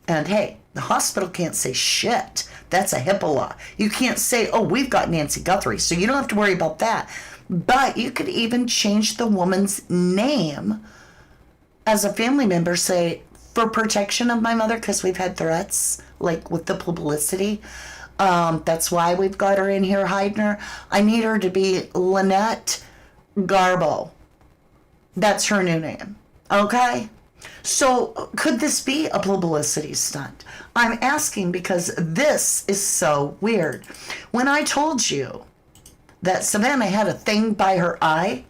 And hey, the hospital can't say shit. That's a HIPAA law. You can't say, oh, we've got Nancy Guthrie, so you don't have to worry about that. But you could even change the woman's name as a family member, say, for protection of my mother, because we've had threats, like with the publicity. That's why we've got her in here hiding her. I need her to be Lynette Garbo. That's her new name. Okay? So could this be a publicity stunt? I'm asking because this is so weird. When I told you that Savannah had a thing by her eye,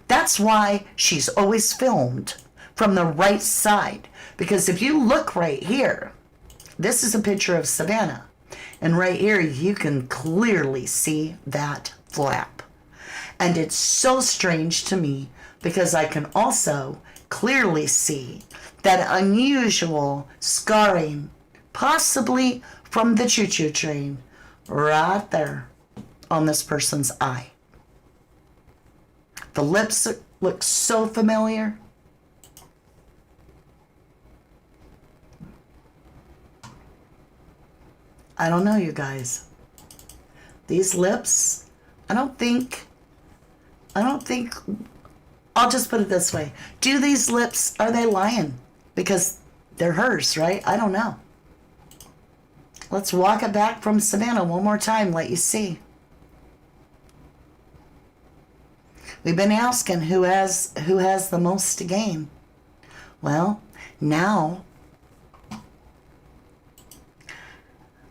that's why she's always filmed from the right side. Because if you look right here, this is a picture of Savannah. And right here, you can clearly see that flap. And it's so strange to me because I can also clearly see that unusual scarring, possibly from the choo-choo train, right there on this person's eye. The lips look so familiar. I don't know, you guys. These lips, I don't think, I'll just put it this way. Do these lips, are they lying? Because they're hers, right? I don't know. Let's walk it back from Savannah one more time, let you see. We've been asking who has the most to gain. Well, now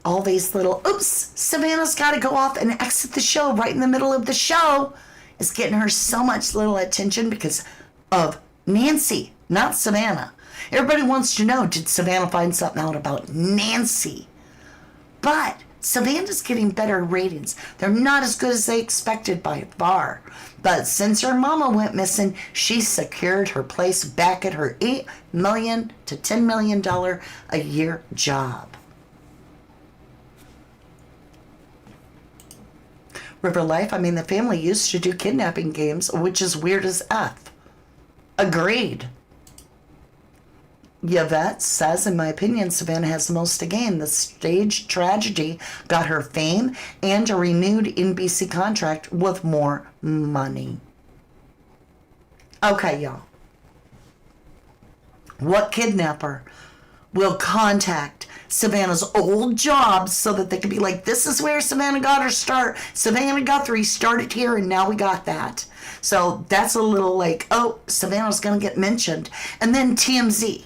all these little, oops, Savannah's got to go off and exit the show right in the middle of the show, is getting her so much little attention because of Nancy, not Savannah. Everybody wants to know, did Savannah find something out about Nancy? But Savannah's getting better ratings. They're not as good as they expected by far. But since her mama went missing, she secured her place back at her $8 million to $10 million a year job. River Life, I mean, the family used to do kidnapping games, which is weird as F. Agreed. Yvette says, in my opinion, Savannah has the most to gain. The stage tragedy got her fame and a renewed NBC contract with more money. Okay, y'all. What kidnapper will contact Savannah's old job so that they can be like, this is where Savannah got her start. Savannah Guthrie started here and now we got that. So that's a little like, oh, Savannah's going to get mentioned. And then TMZ.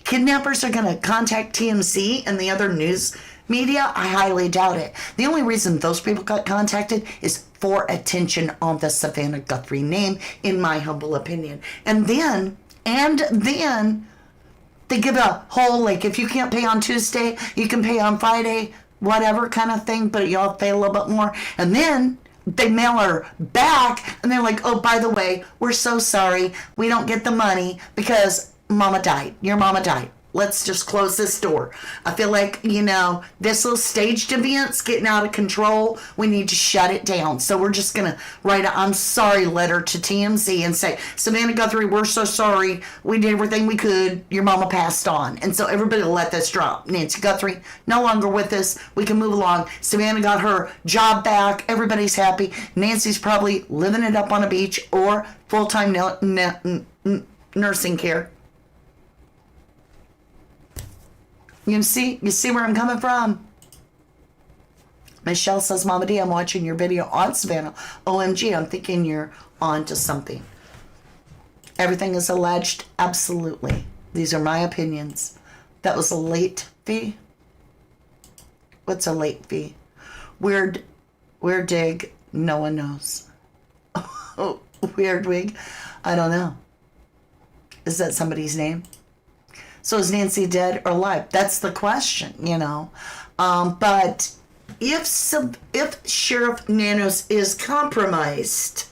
Kidnappers are going to contact TMZ and the other news media? I highly doubt it. The only reason those people got contacted is for attention on the Savannah Guthrie name, in my humble opinion. And then they give a whole, like, if you can't pay on Tuesday, you can pay on Friday, whatever kind of thing, but you'll have to pay a little bit more. And then they mail her back, and they're like, oh, by the way, we're so sorry. We don't get the money because Mama died. Your mama died. Let's just close this door. I feel like, this little staged event's getting out of control. We need to shut it down. So we're just going to write a I'm sorry letter to TMZ and say, Savannah Guthrie, we're so sorry. We did everything we could. Your mama passed on. And so everybody will let this drop. Nancy Guthrie, no longer with us. We can move along. Savannah got her job back. Everybody's happy. Nancy's probably living it up on a beach or full-time nursing care. You see where I'm coming from? Michelle says, Mama D, I'm watching your video on Savannah. OMG, I'm thinking you're on to something. Everything is alleged. Absolutely. These are my opinions. That was a late fee. What's a late fee? Weird dig. No one knows. Weird wig. I don't know. Is that somebody's name? So is Nancy dead or alive? That's the question, But if Sheriff Nanos is compromised,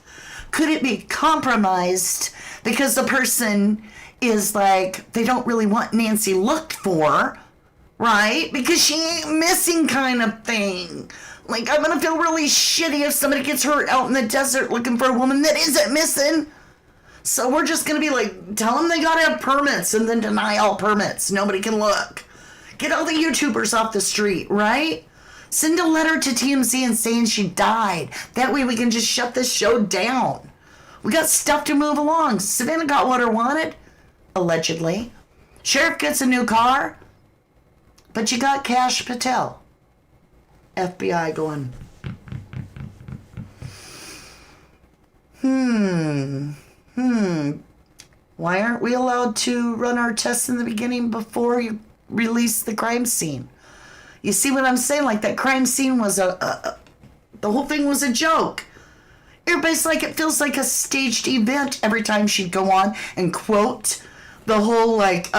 could it be compromised because the person is like, they don't really want Nancy looked for, right? Because she ain't missing kind of thing. Like, I'm going to feel really shitty if somebody gets hurt out in the desert looking for a woman that isn't missing. So we're just going to be like, tell them they got to have permits and then deny all permits. Nobody can look. Get all the YouTubers off the street, right? Send a letter to TMZ and saying she died. That way we can just shut this show down. We got stuff to move along. Savannah got what her wanted. allegedly. Sheriff gets a new car, but you got Cash Patel. FBI going, why aren't we allowed to run our tests in the beginning before you release the crime scene? You see what I'm saying? Like, that crime scene was the whole thing was a joke. Everybody's like, it feels like a staged event every time she'd go on and quote the whole, like,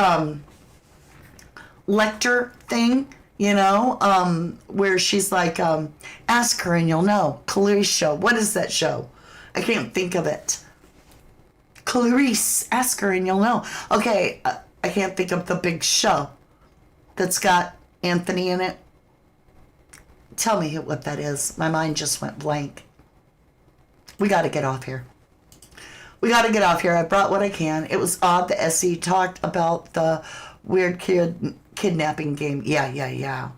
lecture thing, you know, where she's like, ask her and you'll know. Clarice show. What is that show? I can't think of it. Clarice, ask her and you'll know. Okay, I can't think of the big show that's got Anthony in it. Tell me what that is. My mind just went blank. We got to get off here. We got to get off here. I brought what I can. It was odd that Essie talked about the weird kidnapping game. Yeah.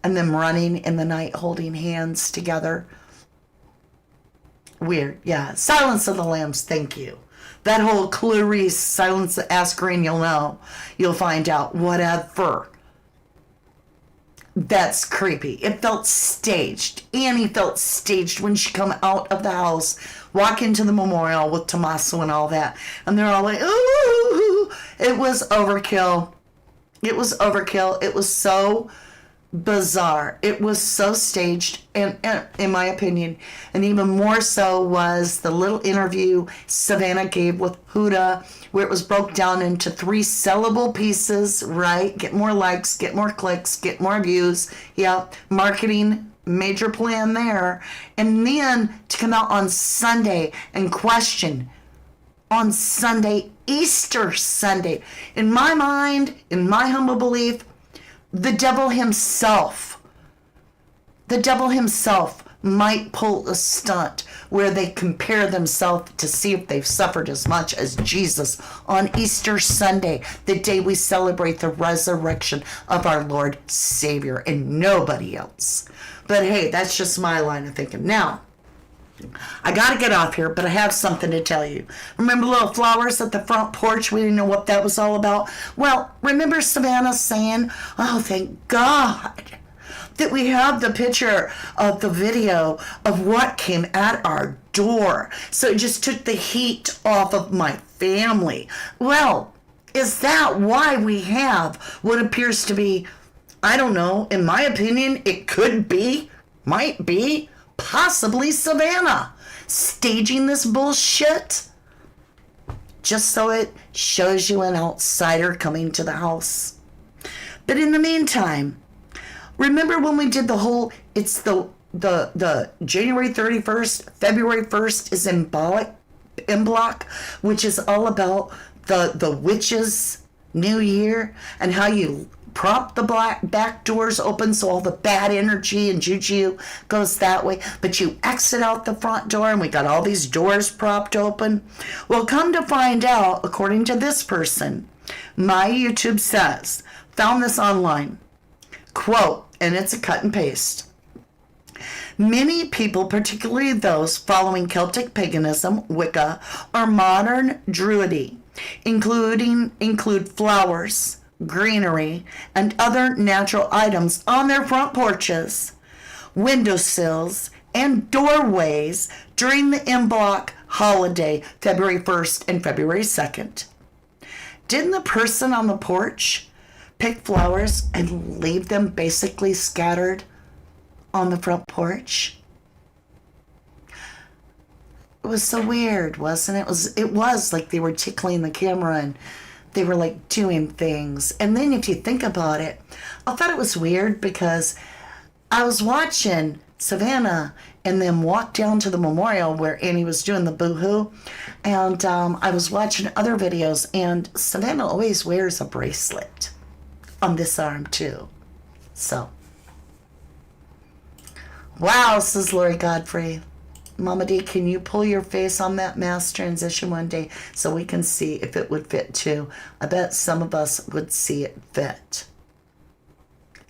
And them running in the night holding hands together. Weird. Yeah. Silence of the Lambs. Thank you. That whole Clarice, silence, ask her and you'll know. You'll find out. Whatever. That's creepy. It felt staged. Annie felt staged when she come out of the house, walk into the memorial with Tommaso and all that. And they're all like, ooh. It was overkill. It was overkill. It was so bizarre. It was so staged, and in my opinion, and even more so was the little interview Savannah gave with Huda, where it was broke down into 3 sellable pieces, right? Get more likes, get more clicks, get more views. Yeah, marketing, major plan there. And then to come out on Sunday and question on Sunday, Easter Sunday. In my mind, in my humble belief, the devil himself might pull a stunt where they compare themselves to see if they've suffered as much as Jesus on Easter Sunday, the day we celebrate the resurrection of our Lord Savior and nobody else. But hey, that's just my line of thinking. Now, I gotta get off here, but I have something to tell you. Remember little flowers at the front porch? We didn't know what that was all about. Well, remember Savannah saying, oh, thank God that we have the picture of the video of what came at our door. So it just took the heat off of my family. Well, is that why we have what appears to be, I don't know, in my opinion, it could be, might be, possibly Savannah staging this bullshit just so it shows you an outsider coming to the house. But in the meantime, remember when we did the whole, it's the January 31st, February 1st is in block, which is all about the witches' new year and how you prop the back doors open so all the bad energy and juju goes that way, but you exit out the front door, and we got all these doors propped open. Well, come to find out, according to this person, my YouTube says, found this online, quote, and it's a cut and paste. Many people, particularly those following Celtic paganism, Wicca, or modern Druidry, include flowers, greenery, and other natural items on their front porches, windowsills, and doorways during the in-block holiday, February 1st and February 2nd. Didn't the person on the porch pick flowers and leave them basically scattered on the front porch? It was so weird, wasn't it? It was like they were tickling the camera and they were like doing things. And then if you think about it, I thought it was weird because I was watching Savannah and then walk down to the memorial where Annie was doing the boo-hoo. And I was watching other videos, and Savannah always wears a bracelet on this arm too. So, wow, says Lori Godfrey. Mama D, can you pull your face on that mass transition one day so we can see if it would fit too? I bet some of us would see it fit.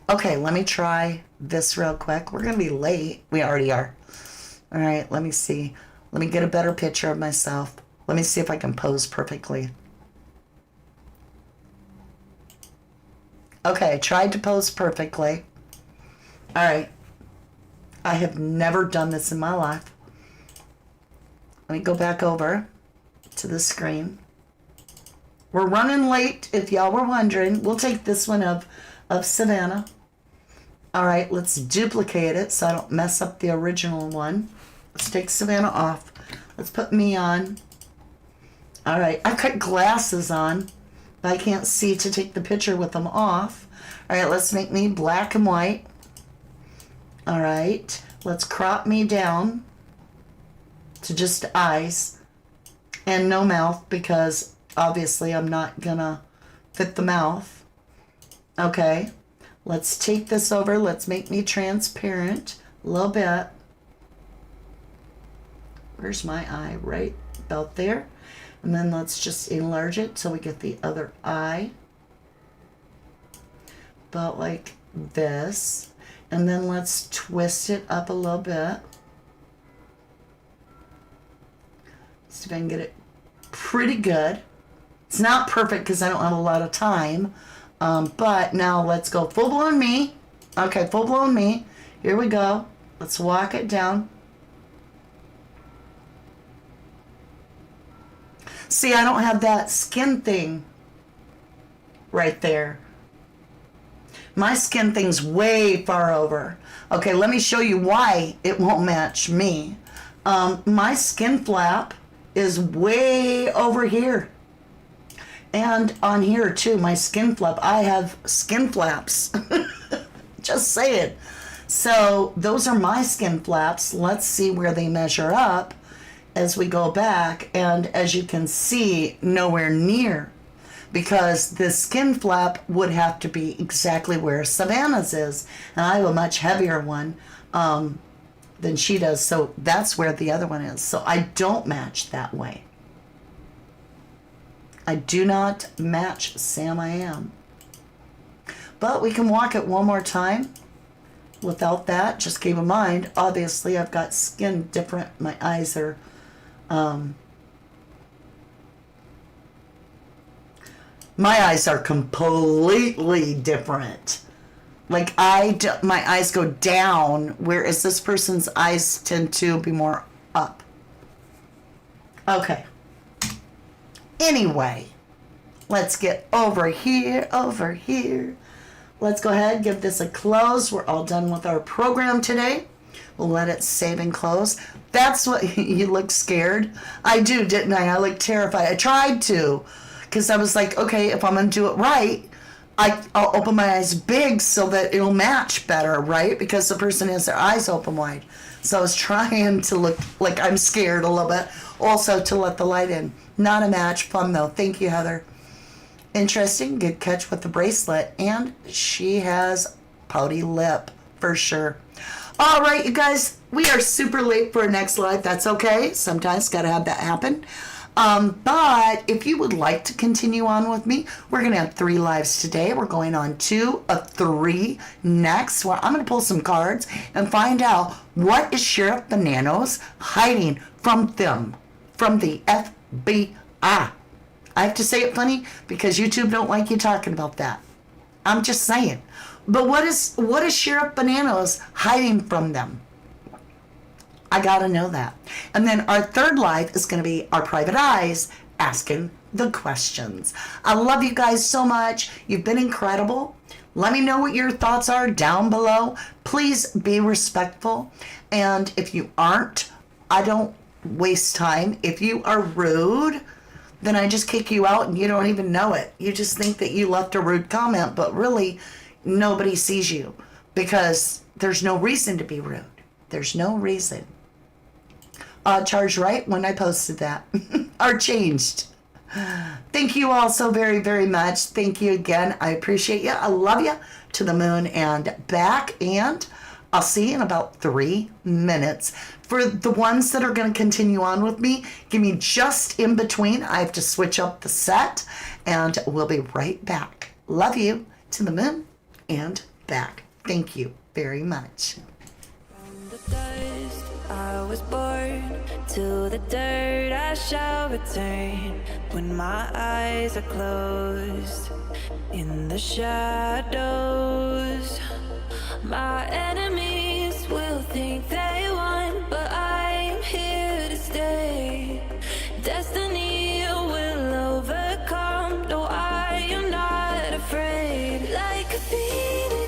Okay, let me try this real quick. We're going to be late. We already are. All right, let me see. Let me get a better picture of myself. Let me see if I can pose perfectly. Okay, I tried to pose perfectly. All right. I have never done this in my life. Let me go back over to the screen. We're running late, if y'all were wondering. We'll take this one of Savannah. All right, let's duplicate it so I don't mess up the original one. Let's take Savannah off. Let's put me on. All right, I've got glasses on, but I can't see to take the picture with them off. All right, let's make me black and white. All right, let's crop me down to just eyes and no mouth, because obviously I'm not gonna fit the mouth. Okay, let's take this over. Let's make me transparent a little bit. Where's my eye? Right about there. And then let's just enlarge it so we get the other eye. About like this. And then let's twist it up a little bit. See if I can get it pretty good. It's not perfect because I don't have a lot of time. But now let's go full-blown me. Okay, full-blown me. Here we go. Let's walk it down. See, I don't have that skin thing right there. My skin thing's way far over. Okay, let me show you why it won't match me. My skin flap is way over here. And on here too, my skin flap. I have skin flaps. Just saying. So those are my skin flaps. Let's see where they measure up as we go back. And as you can see, nowhere near. Because the skin flap would have to be exactly where Savannah's is. And I have a much heavier one than she does. So that's where the other one is. So I don't match that way. I do not match Sam I Am. But we can walk it one more time without that. Just keep in mind, obviously I've got skin different. My eyes are completely different. Like my eyes go down, whereas this person's eyes tend to be more up. Okay. Anyway, let's get over here. Let's go ahead, give this a close. We're all done with our program today. We'll let it save and close. That's what, you look scared. I do, didn't I? I look terrified. I tried to, because I was like, okay, if I'm going to do it right, I'll open my eyes big so that it'll match better, right? Because the person has their eyes open wide. So I was trying to look like I'm scared a little bit. Also to let the light in. Not a match. Fun though. Thank you, Heather. Interesting. Good catch with the bracelet. And she has pouty lip for sure. All right, you guys. We are super late for our next live. That's okay. Sometimes got to have that happen. But if you would like to continue on with me, we're going to have 3 lives today. We're going on 2 of 3 next, where I'm going to pull some cards and find out what is Sheriff Nanos hiding from them, from the FBI. I have to say it funny because YouTube don't like you talking about that. I'm just saying. But what is Sheriff Nanos hiding from them? I gotta know that. And then our 3rd live is gonna be our private eyes asking the questions. I love you guys so much. You've been incredible. Let me know what your thoughts are down below. Please be respectful. And if you aren't, I don't waste time. If you are rude, then I just kick you out and you don't even know it. You just think that you left a rude comment, but really nobody sees you because there's no reason to be rude. There's no reason. Charged right when I posted that. Or changed. Thank you all so very, very much. Thank you again. I appreciate you. I love you to the moon and back. And I'll see you in about 3 minutes. For the ones that are going to continue on with me, give me just in between. I have to switch up the set. And we'll be right back. Love you to the moon and back. Thank you very much. From the dust, I was born to the dirt, I shall return when my eyes are closed. In the shadows, my enemies will think they won, but I am here to stay. Destiny will overcome, no, I am not afraid. Like a phoenix